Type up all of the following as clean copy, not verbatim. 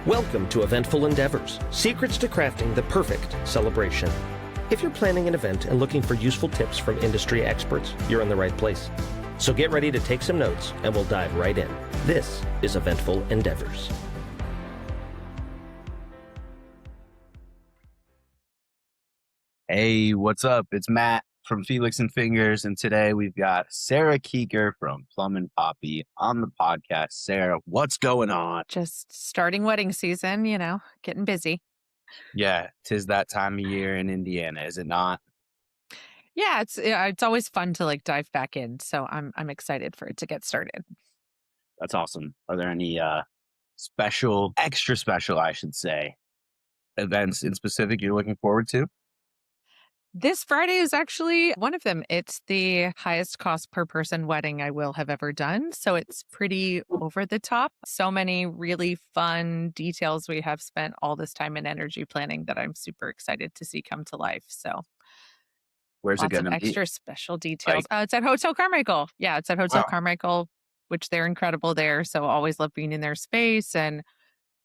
Welcome to Eventful Endeavors, secrets to crafting the perfect celebration. If you're planning an event and looking for useful tips from industry experts, you're in the right place. So get ready to take some notes and we'll dive right in. This is Eventful Endeavors. Hey, what's up? It's Matt from Felix and Fingers, and today we've got Sarah Keeker from Plum Poppy on the podcast. Sarah, what's going on? Just starting wedding season, getting busy. Yeah, 'tis that time of year in Indiana, is it not? Yeah, it's always fun to dive back in. So I'm excited for it to get started. That's awesome. Are there any extra special, I should say, events in specific you're looking forward to? This Friday is actually one of them. It's the highest cost per person wedding I will have ever done. So it's pretty over the top. So many really fun details we have spent all this time and energy planning that I'm super excited to see come to life. So Where's it lots of going to be? extra special details. It's at Hotel Carmichael. Yeah, it's at Hotel Wow. Carmichael, which they're incredible there. So always love being in their space and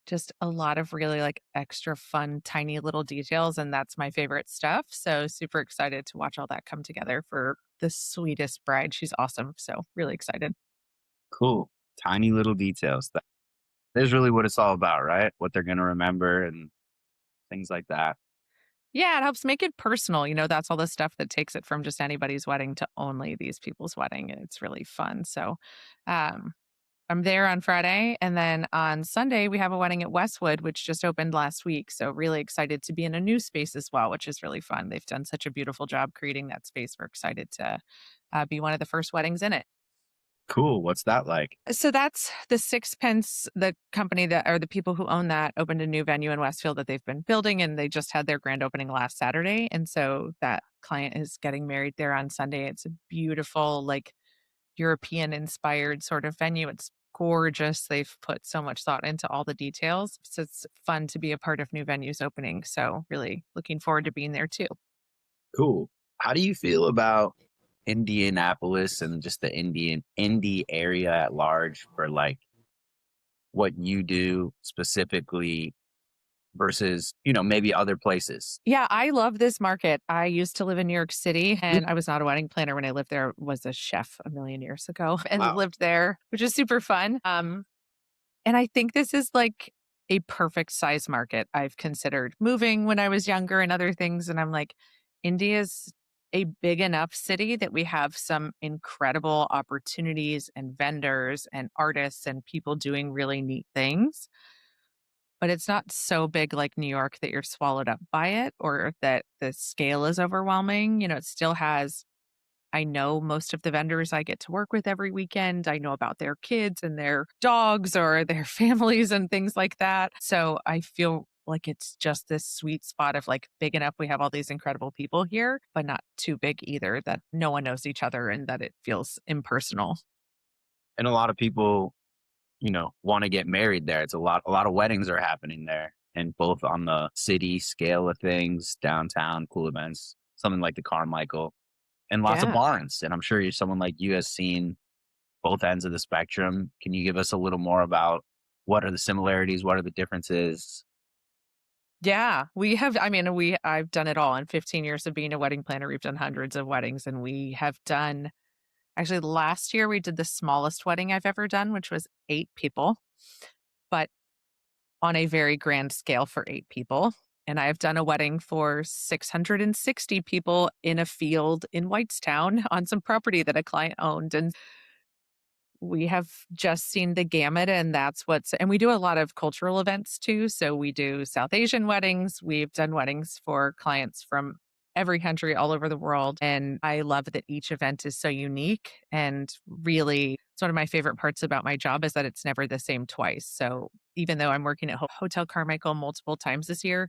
just a lot of really extra fun, tiny little details. And that's my favorite stuff. So super excited to watch all that come together for the sweetest bride. She's awesome. So really excited. Cool. Tiny little details. That is really what it's all about, right? What they're going to remember and things like that. Yeah, it helps make it personal. That's all the stuff that takes it from just anybody's wedding to only these people's wedding. And it's really fun. So I'm there on Friday. And then on Sunday, we have a wedding at Westwood, which just opened last week. So really excited to be in a new space as well, which is really fun. They've done such a beautiful job creating that space. We're excited to be one of the first weddings in it. Cool. What's that like? So that's the Sixpence, the company that, or the people who own that, opened a new venue in Westfield that they've been building, and they just had their grand opening last Saturday. And so that client is getting married there on Sunday. It's a beautiful, European inspired sort of venue. It's gorgeous. They've put so much thought into all the details. So it's fun to be a part of new venues opening. So really looking forward to being there too. Cool. How do you feel about Indianapolis and just the indie area at large for what you do specifically versus, maybe other places? Yeah, I love this market. I used to live in New York City and I was not a wedding planner when I lived there. I was a chef a million years ago and Wow. lived there, which is super fun. And I think this is a perfect size market. I've considered moving when I was younger and other things. And I'm like, India's a big enough city that we have some incredible opportunities and vendors and artists and people doing really neat things. But it's not so big like New York that you're swallowed up by it or that the scale is overwhelming. It still has, I know most of the vendors I get to work with every weekend. I know about their kids and their dogs or their families and things like that. So I feel like it's just this sweet spot of big enough. We have all these incredible people here, but not too big either that no one knows each other and that it feels impersonal. And a lot of people, want to get married there. It's a lot of weddings are happening there, and both on the city scale of things, downtown, cool events, something like the Carmichael, and lots of Yeah. barns. And I'm sure someone like you has seen both ends of the spectrum. Can you give us a little more about what are the similarities? What are the differences? Yeah, I've done it all. In 15 years of being a wedding planner, we've done hundreds of weddings and we have done, actually last year we did the smallest wedding I've ever done, which was 8 people, but on a very grand scale for 8 people. And I have done a wedding for 660 people in a field in Whitestown on some property that a client owned. And we have just seen the gamut, and and we do a lot of cultural events too. So we do South Asian weddings. We've done weddings for clients from every country all over the world. And I love that each event is so unique. And really, it's one of my favorite parts about my job is that it's never the same twice. So even though I'm working at Hotel Carmichael multiple times this year,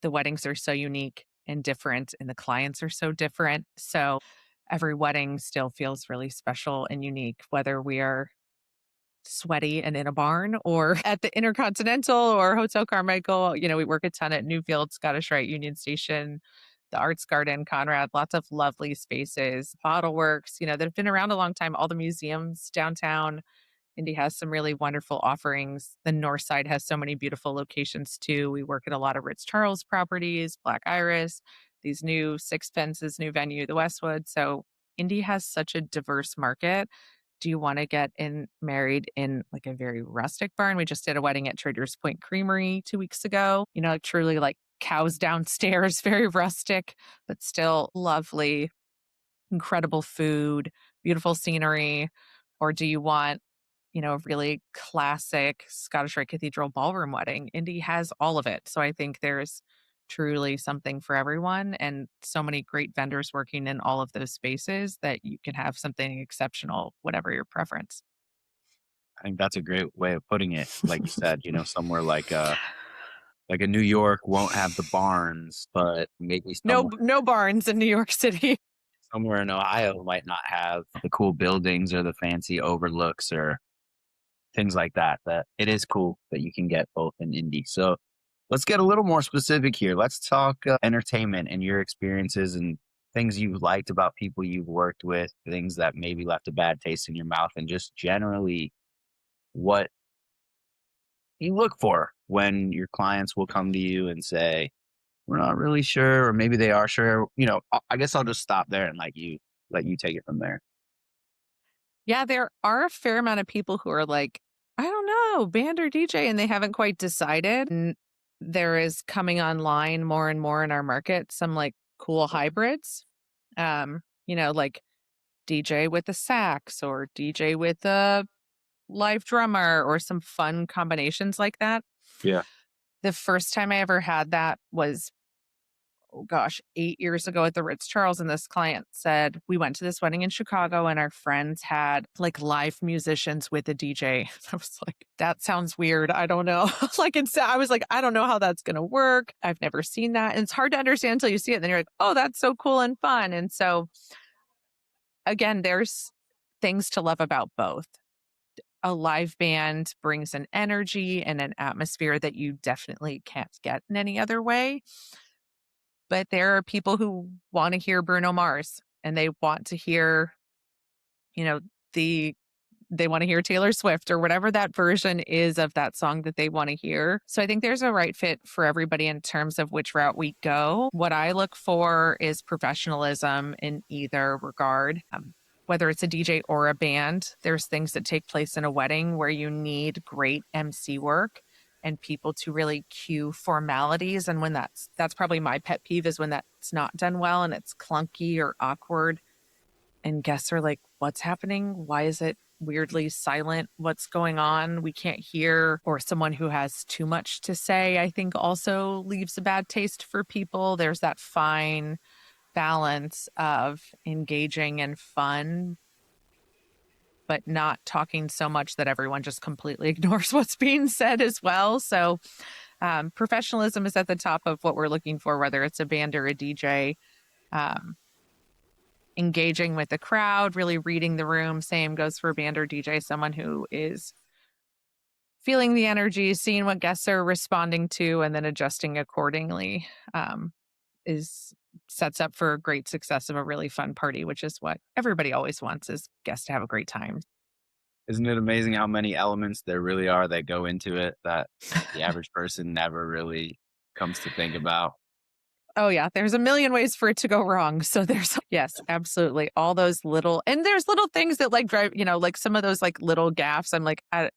the weddings are so unique and different, and the clients are so different. So every wedding still feels really special and unique, whether we are sweaty and in a barn or at the Intercontinental or Hotel Carmichael. We work a ton at Newfield, Scottish Rite, Union Station, the Arts Garden, Conrad, lots of lovely spaces, Bottle Works, that have been around a long time, all the museums downtown. Indy has some really wonderful offerings. The north side has so many beautiful locations too. We work at a lot of Ritz Charles properties, Black Iris, these new Six Fences, new venue, the Westwood. So Indy has such a diverse market. Do you want to get in married in like a very rustic barn? We just did a wedding at Traders Point Creamery 2 weeks ago. Like truly like cows downstairs, very rustic, but still lovely, incredible food, beautiful scenery. Or do you want, a really classic Scottish Rite Cathedral ballroom wedding? Indy has all of it. So I think there's truly something for everyone and so many great vendors working in all of those spaces that you can have something exceptional, whatever your preference. I think that's a great way of putting it. Like you said, somewhere like a New York won't have the barns, but maybe No barns in New York City. somewhere in Ohio might not have the cool buildings or the fancy overlooks or things like that. That it is cool that you can get both in Indy. So let's get a little more specific here. Let's talk entertainment and your experiences and things you've liked about people you've worked with, things that maybe left a bad taste in your mouth, and just generally what you look for when your clients will come to you and say, we're not really sure, or maybe they are sure. I guess I'll just stop there and let you take it from there. Yeah, there are a fair amount of people who are like, I don't know, band or DJ, and they haven't quite decided. And there is coming online more and more in our market some like cool hybrids. Like DJ with a sax or DJ with a live drummer or some fun combinations like that. Yeah. The first time I ever had that was, oh gosh, 8 years ago at the Ritz Charles. And this client said, we went to this wedding in Chicago and our friends had like live musicians with a DJ. I was like, that sounds weird. I don't know. I was like, I don't know how that's going to work. I've never seen that. And it's hard to understand until you see it. And then you're like, oh, that's so cool and fun. And so again, there's things to love about both. A live band brings an energy and an atmosphere that you definitely can't get in any other way. But there are people who want to hear Bruno Mars and they want to hear, you know, they want to hear Taylor Swift or whatever that version is of that song that they want to hear. So I think there's a right fit for everybody in terms of which route we go. What I look for is professionalism in either regard. Whether it's a DJ or a band, there's things that take place in a wedding where you need great MC work and people to really cue formalities. And when that's probably my pet peeve, is when that's not done well and it's clunky or awkward and guests are like, what's happening? Why is it weirdly silent? What's going on? We can't hear. Or someone who has too much to say, I think also leaves a bad taste for people. There's that fine balance of engaging and fun, but not talking so much that everyone just completely ignores what's being said as well. So professionalism is at the top of what we're looking for, whether it's a band or a DJ. Engaging with the crowd, really reading the room. Same goes for a band or DJ, someone who is feeling the energy, seeing what guests are responding to, and then adjusting accordingly. Sets up for a great success of a really fun party, which is what everybody always wants, is guests to have a great time. Isn't it amazing how many elements there really are that go into it that the average person never really comes to think about? Oh yeah, there's a million ways for it to go wrong. So yes, absolutely. All those there's little things that like drive, like some of those like little gaffes. I'm like, I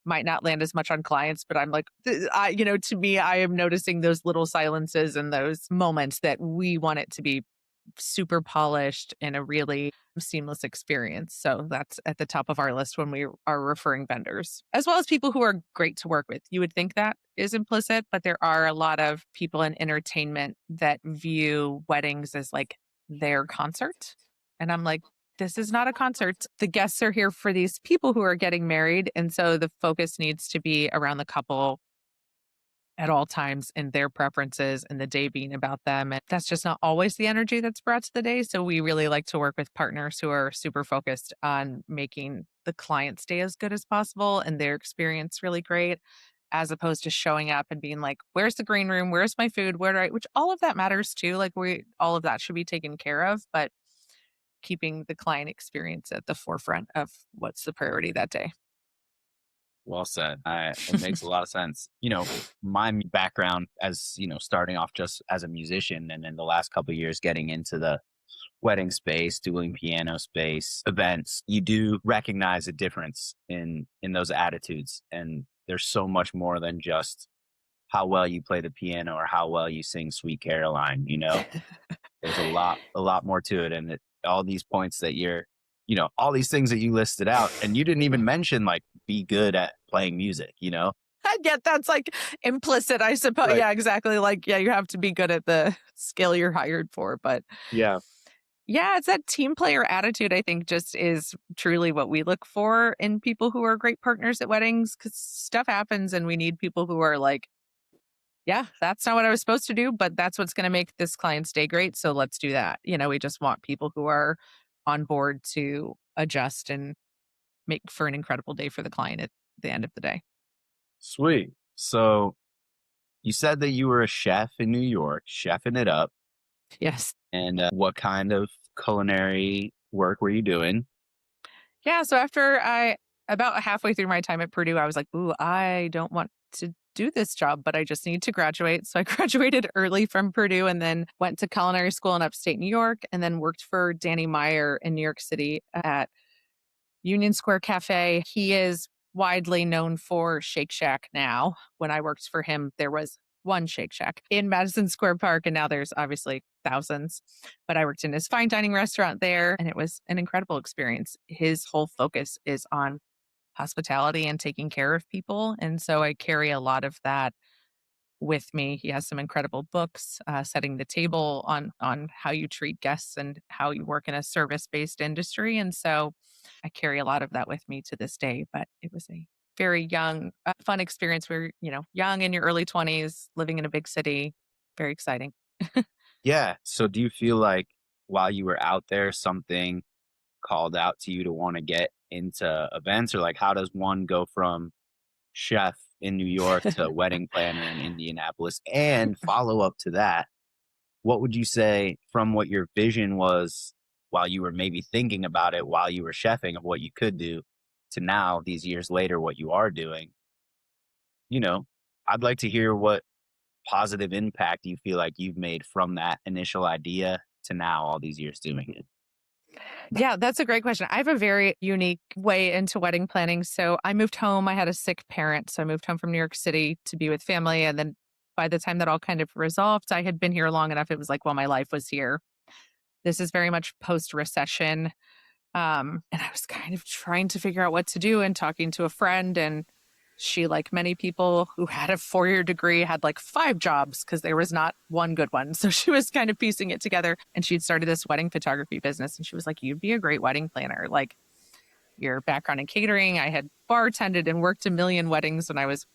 might not land as much on clients, but I'm like, to me, I am noticing those little silences and those moments that we want it to be super polished and a really seamless experience. So that's at the top of our list when we are referring vendors, as well as people who are great to work with. You would think that is implicit, but there are a lot of people in entertainment that view weddings as like their concert. And I'm like, this is not a concert. The guests are here for these people who are getting married. And so the focus needs to be around the couple at all times and their preferences and the day being about them. And that's just not always the energy that's brought to the day. So we really like to work with partners who are super focused on making the client's day as good as possible and their experience really great, as opposed to showing up and being like, where's the green room? Where's my food? Which all of that matters too. Like all of that should be taken care of, but keeping the client experience at the forefront of what's the priority that day. Well said. It makes a lot of sense. My background as, starting off just as a musician and then the last couple of years getting into the wedding space, doing piano space, events, you do recognize a difference in those attitudes. And there's so much more than just how well you play the piano or how well you sing Sweet Caroline. There's a lot more to it. And all these points that all these things that you listed out, and you didn't even mention like be good at playing music. I get that's like implicit, I suppose. Right. Yeah, exactly. Like, yeah, you have to be good at the skill you're hired for. But Yeah. yeah, it's that team player attitude, I think, just is truly what we look for in people who are great partners at weddings, because stuff happens and we need people who are like, yeah, that's not what I was supposed to do, but that's what's going to make this client's day great. So let's do that. We just want people who are on board to adjust and make for an incredible day for the client at the end of the day. Sweet. So you said that you were a chef in New York, chefing it up. Yes. And what kind of culinary work were you doing? Yeah. So about halfway through my time at Purdue, I was like, ooh, I don't want to do this job, but I just need to graduate. So I graduated early from Purdue and then went to culinary school in upstate New York and then worked for Danny Meyer in New York City at Union Square Cafe. He is widely known for Shake Shack now. When I worked for him, there was one Shake Shack in Madison Square Park, and now there's obviously thousands. But I worked in his fine dining restaurant there, and it was an incredible experience. His whole focus is on hospitality and taking care of people. And so I carry a lot of that with me. He has some incredible books, setting the table on how you treat guests and how you work in a service-based industry. And so I carry a lot of that with me to this day. But it was a very young, fun experience where, young in your early 20s, living in a big city, very exciting. Yeah. So do you feel like while you were out there, something called out to you to want to get into events, or like how does one go from chef in New York to wedding planner in Indianapolis? And follow up to that, what would you say from what your vision was while you were maybe thinking about it while you were chefing of what you could do to now, these years later, what you are doing? I'd like to hear what positive impact you feel like you've made from that initial idea to now, all these years doing it. Yeah, that's a great question. I have a very unique way into wedding planning. So I moved home. I had a sick parent. So I moved home from New York City to be with family. And then by the time that all kind of resolved, I had been here long enough. It was like, well, my life was here. This is very much post-recession. And I was kind of trying to figure out what to do and talking to a friend. And she, like many people who had a 4-year degree, had like 5 jobs because there was not one good one. So she was kind of piecing it together. And she'd started this wedding photography business. And she was like, you'd be a great wedding planner. Like your background in catering. I had bartended and worked a million weddings when I was,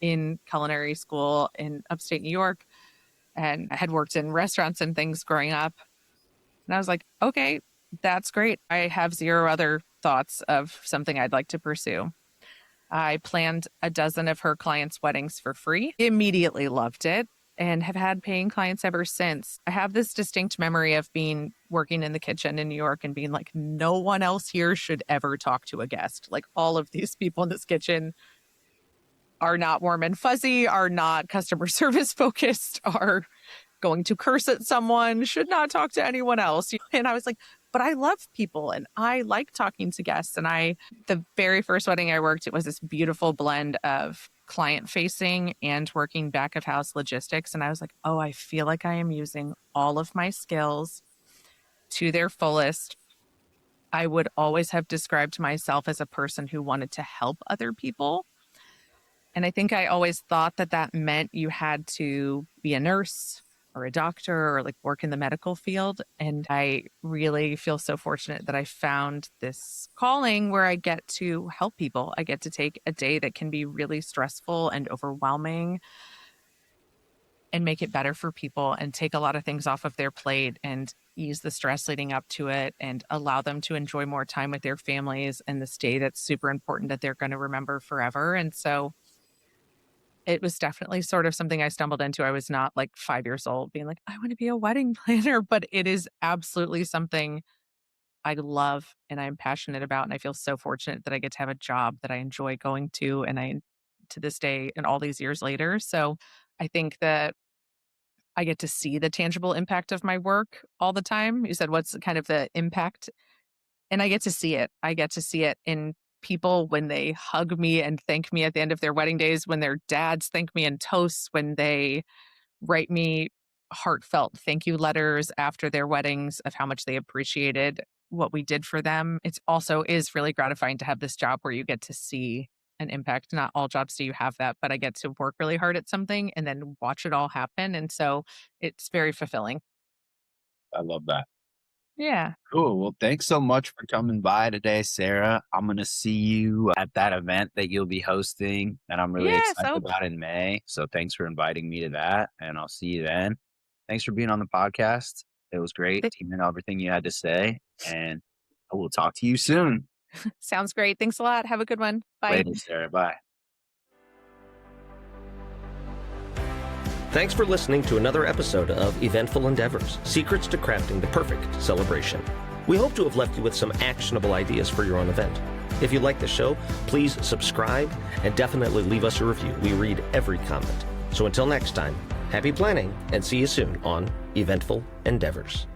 in culinary school in upstate New York. And I had worked in restaurants and things growing up. And I was like, okay, that's great. I have 0 other thoughts of something I'd like to pursue. I planned a dozen of her clients' weddings for free. Immediately loved it and have had paying clients ever since. I have this distinct memory of working in the kitchen in New York and being like, no one else here should ever talk to a guest. Like all of these people in this kitchen are not warm and fuzzy, are not customer service focused, are going to curse at someone, should not talk to anyone else. And I was like, but I love people and I like talking to guests. And the very first wedding I worked, it was this beautiful blend of client facing and working back of house logistics. And I was like, oh, I feel like I am using all of my skills to their fullest. I would always have described myself as a person who wanted to help other people. And I think I always thought that meant you had to be a nurse or a doctor or like work in the medical field. And I really feel so fortunate that I found this calling where I get to help people. I get to take a day that can be really stressful and overwhelming and make it better for people and take a lot of things off of their plate and ease the stress leading up to it and allow them to enjoy more time with their families and this day that's super important that they're going to remember forever. And so it was definitely sort of something I stumbled into. I was not like 5 years old being like, I want to be a wedding planner, but it is absolutely something I love and I'm passionate about. And I feel so fortunate that I get to have a job that I enjoy going to. And I, to this day, and all these years later. So I think that I get to see the tangible impact of my work all the time. You said, what's kind of the impact? And I get to see it. I get to see it in people when they hug me and thank me at the end of their wedding days, when their dads thank me in toasts, when they write me heartfelt thank you letters after their weddings of how much they appreciated what we did for them. It's also is really gratifying to have this job where you get to see an impact. Not all jobs do you have that, but I get to work really hard at something and then watch it all happen. And so it's very fulfilling. I love that. Yeah. Cool. Well, thanks so much for coming by today, Sarah. I'm going to see you at that event that you'll be hosting, and I'm really Yes. excited Oh, about in May. So thanks for inviting me to that, and I'll see you then. Thanks for being on the podcast. It was great hearing everything you had to say, and I will talk to you soon. sounds great. Thanks a lot. Have a good one. Bye. Later, Sarah. Bye. Thanks for listening to another episode of Eventful Endeavors, Secrets to Crafting the Perfect Celebration. We hope to have left you with some actionable ideas for your own event. If you like the show, please subscribe and definitely leave us a review. We read every comment. So until next time, happy planning and see you soon on Eventful Endeavors.